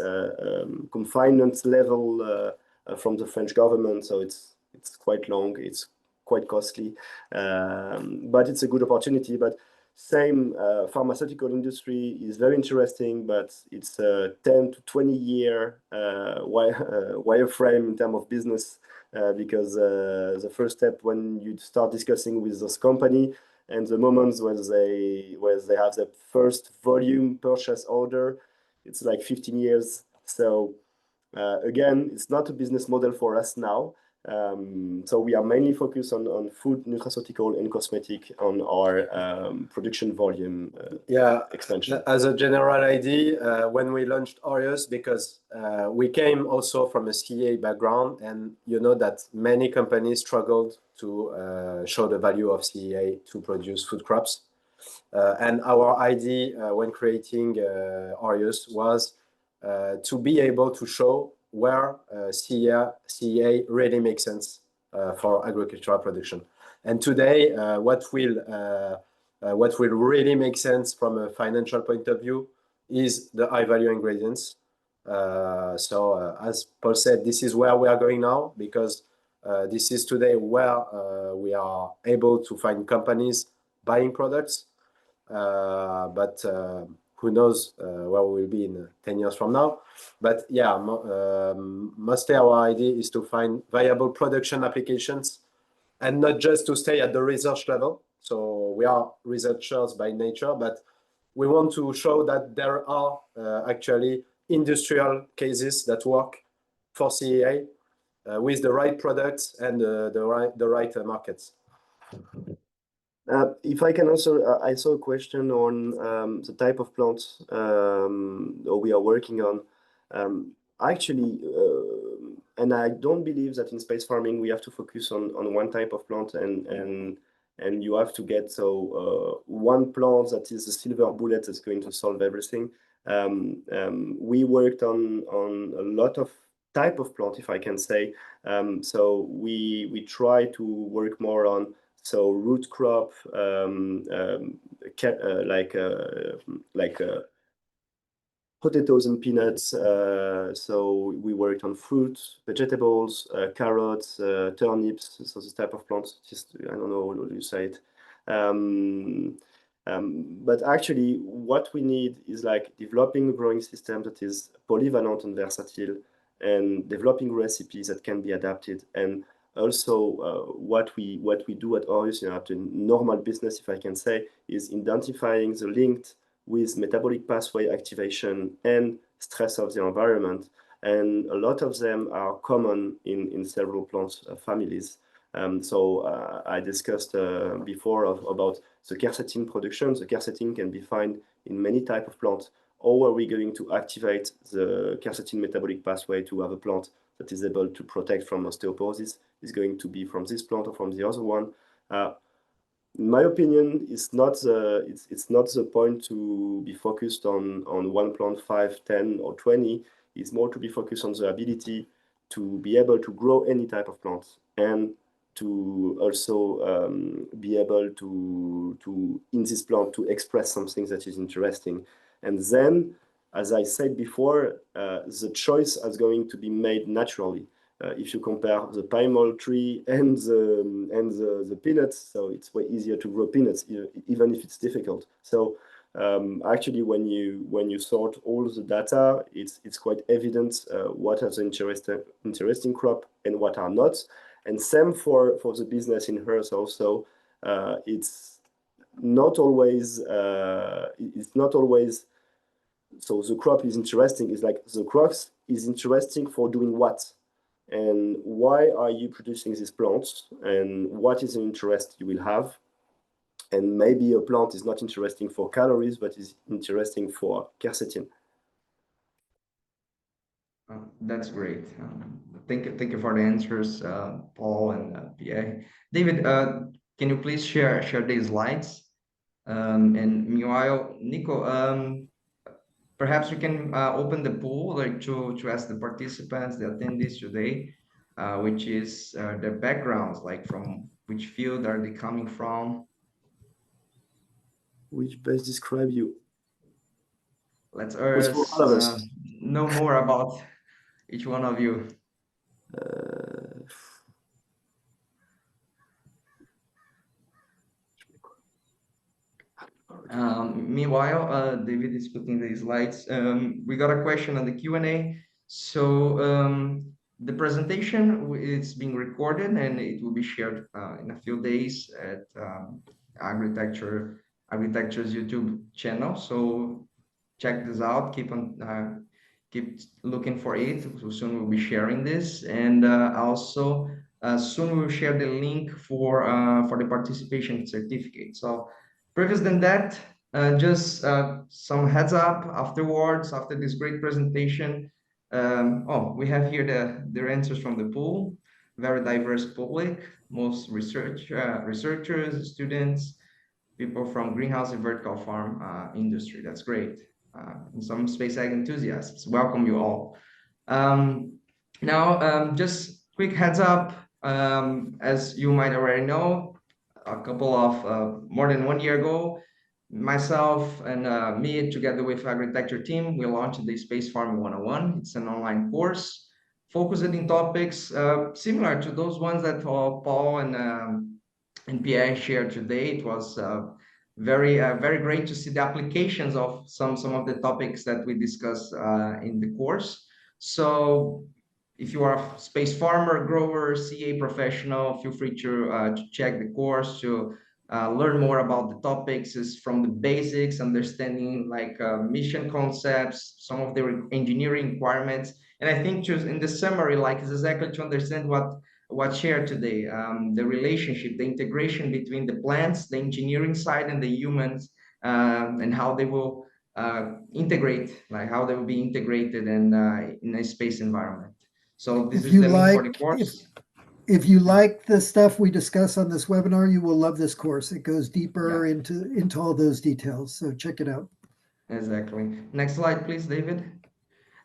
confinement level from the French government. So it's quite long, it's quite costly, but it's a good opportunity. But same pharmaceutical industry is very interesting, but it's a 10 to 20 year wireframe in terms of business, because the first step when you start discussing with this company and the moments where they have the first volume purchase order, it's like 15 years. So again, it's not a business model for us now. So we are mainly focused on food, nutraceutical, and cosmetic on our production volume expansion. As a general idea, when we launched Orius, because we came also from a CEA background, and you know that many companies struggled to show the value of CEA to produce food crops. And our idea when creating Orius was to be able to show where CEA really makes sense for agricultural production. And today, what will really make sense from a financial point of view is the high value ingredients. So as Paul said, this is where we are going now, because this is today where we are able to find companies buying products. But who knows where we will be in 10 years from now. But yeah, mostly our idea is to find viable production applications and not just to stay at the research level. So we are researchers by nature, but we want to show that there are actually industrial cases that work for CEA with the right products and the right markets. If I can also, I saw a question on the type of plants we are working on. Actually, and I don't believe that in space farming we have to focus on one type of plant and you have to get one plant that is a silver bullet that's going to solve everything. We worked on a lot of type of plant, if I can say. So we try to work more on root crop, like potatoes and peanuts. So we worked on fruit, vegetables, carrots, turnips. So this type of plants. Just I don't know how you say it. But actually, what we need is like developing a growing system that is polyvalent and versatile, and developing recipes that can be adapted. And also, what we do at Orius, after normal business, if I can say, is identifying the link with metabolic pathway activation and stress of the environment. And a lot of them are common in several plant families. So I discussed before about the quercetin production. The quercetin can be found in many types of plants. How are we going to activate the quercetin metabolic pathway to have a plant that is able to protect from osteoporosis? Is going to be from this plant or from the other one? In my opinion, it's not the point to be focused on one plant, 5, 10, or 20. It's more to be focused on the ability to be able to grow any type of plant, and to also be able to in this plant to express something that is interesting. And then, as I said before, the choice is going to be made naturally. If you compare the pine mole tree and the peanuts, so it's way easier to grow peanuts, even if it's difficult. So actually, when you sort all the data, it's quite evident what are the interesting crop and what are not. And same for the business in Earth also. It's not always. So the crop is interesting. It's like the crop is interesting for doing what? And why are you producing these plants, and what is the interest you will have? And maybe a plant is not interesting for calories, but is interesting for quercetin. That's great. Thank you for the answers, Paul and Pierre. David, can you please share the slides? And meanwhile, Nico, perhaps we can open the poll, like to ask the participants, the attendees today, which is their backgrounds, like from which field are they coming from? Which best describe you? Let's know more about each one of you. Meanwhile, David is putting the slides. We got a question on the Q&A. So the presentation is being recorded, and it will be shared in a few days at Agritechture's YouTube channel. So check this out. Keep looking for it. So soon we'll be sharing this, and also soon we will share the link for the participation certificate. So previous than that, just some heads up afterwards, after this great presentation. We have here the answers from the pool. Very diverse public, most researchers, students, people from greenhouse and vertical farm industry. That's great. And some SpaceAg enthusiasts. Welcome you all. Now, just quick heads up. As you might already know, a couple of more than 1 year ago, myself and me, together with agriculture team, we launched the Space Farming 101. It's an online course focused in topics similar to those ones that Paul and Pierre shared today. It was very great to see the applications of some of the topics that we discussed in the course. So if you are a space farmer, grower, CA professional, feel free to check the course to learn more about the topics, is from the basics, understanding like mission concepts, some of the engineering requirements. And I think just in the summary, like is exactly to understand what shared today, the relationship, the integration between the plants, the engineering side, and the humans, and how they will integrate, like how they will be integrated in a space environment. So this If is you the link for the like, course. if you like the stuff we discuss on this webinar, you will love this course. It goes deeper Yeah. into all those details. So check it out. Exactly. Next slide, please, David.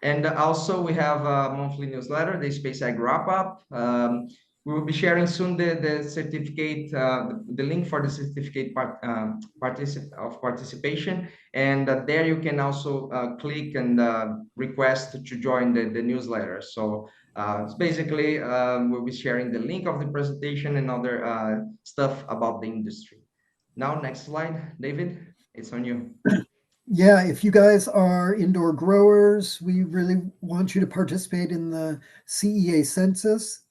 And also we have a monthly newsletter, the SpaceAg Wrap-Up. We will be sharing soon the certificate, the link for the certificate of participation. And there you can also click and request to join the newsletter. So it's basically, we'll be sharing the link of the presentation and other stuff about the industry. Now, next slide, David, it's on you. Yeah, if you guys are indoor growers, we really want you to participate in the CEA census.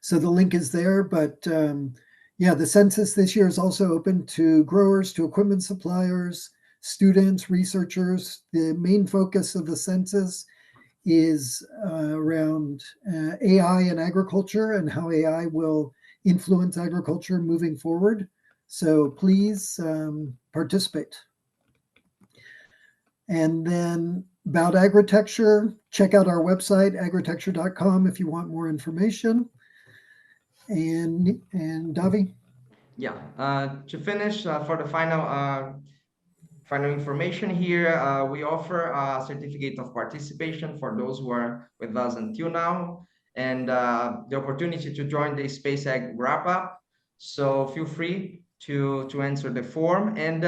So the link is there, but yeah, the census this year is also open to growers, to equipment suppliers, students, researchers. The main focus of the census is around AI and agriculture and how AI will influence agriculture moving forward. So please participate. And then about agritecture, check out our website, agritecture.com, if you want more information. And Davi? Yeah, to finish, for the final information here, we offer a certificate of participation for those who are with us until now, and the opportunity to join the SpaceAg Wrap-Up. So feel free to answer the form. And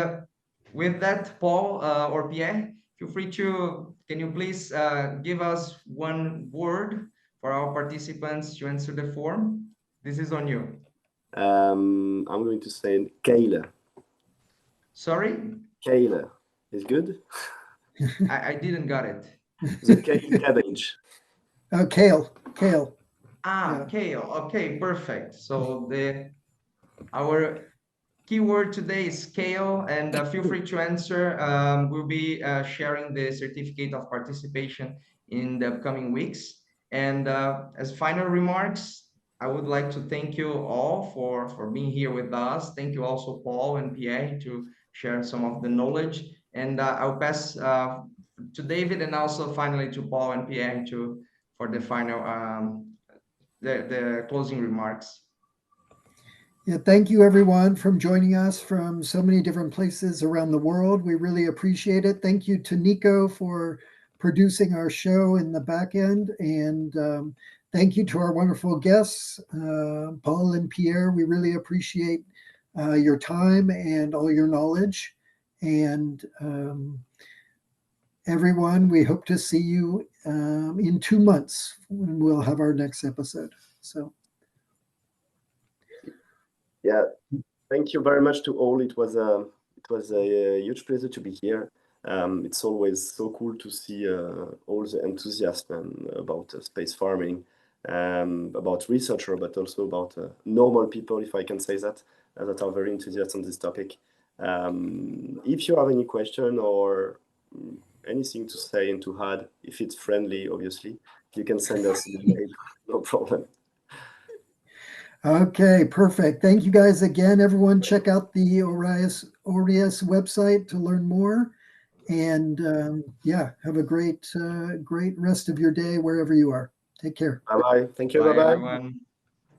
with that, Paul or Pierre, feel free to, can you please give us one word for our participants to answer the form? This is on you. I'm going to say kale. Sorry? Kale is good. I didn't got it. The kale cabbage. Oh, kale. Yeah. Kale. Okay, perfect. So our keyword today is kale, and feel free to answer. We'll be sharing the certificate of participation in the upcoming weeks. And as final remarks, I would like to thank you all for being here with us. Thank you also, Paul and Pierre, to share some of the knowledge. And I'll pass to David and also finally to Paul and Pierre for the final the closing remarks. Yeah, thank you everyone for joining us from so many different places around the world. We really appreciate it. Thank you to Nico for producing our show in the back end. And thank you to our wonderful guests, Paul and Pierre. We really appreciate your time and all your knowledge. And everyone, we hope to see you in 2 months when we'll have our next episode. So. Yeah, thank you very much to all. It was a huge pleasure to be here. It's always so cool to see all the enthusiasm about space farming, about researcher, but also about normal people, if I can say that are very enthusiastic on this topic. If you have any question or anything to say and to add, if it's friendly, obviously, you can send us an email, no problem. Okay, perfect. Thank you guys again, everyone. Check out the Orius website to learn more. And yeah, have a great rest of your day wherever you are. Take care. Bye bye. Thank you. Bye, Bye bye. everyone.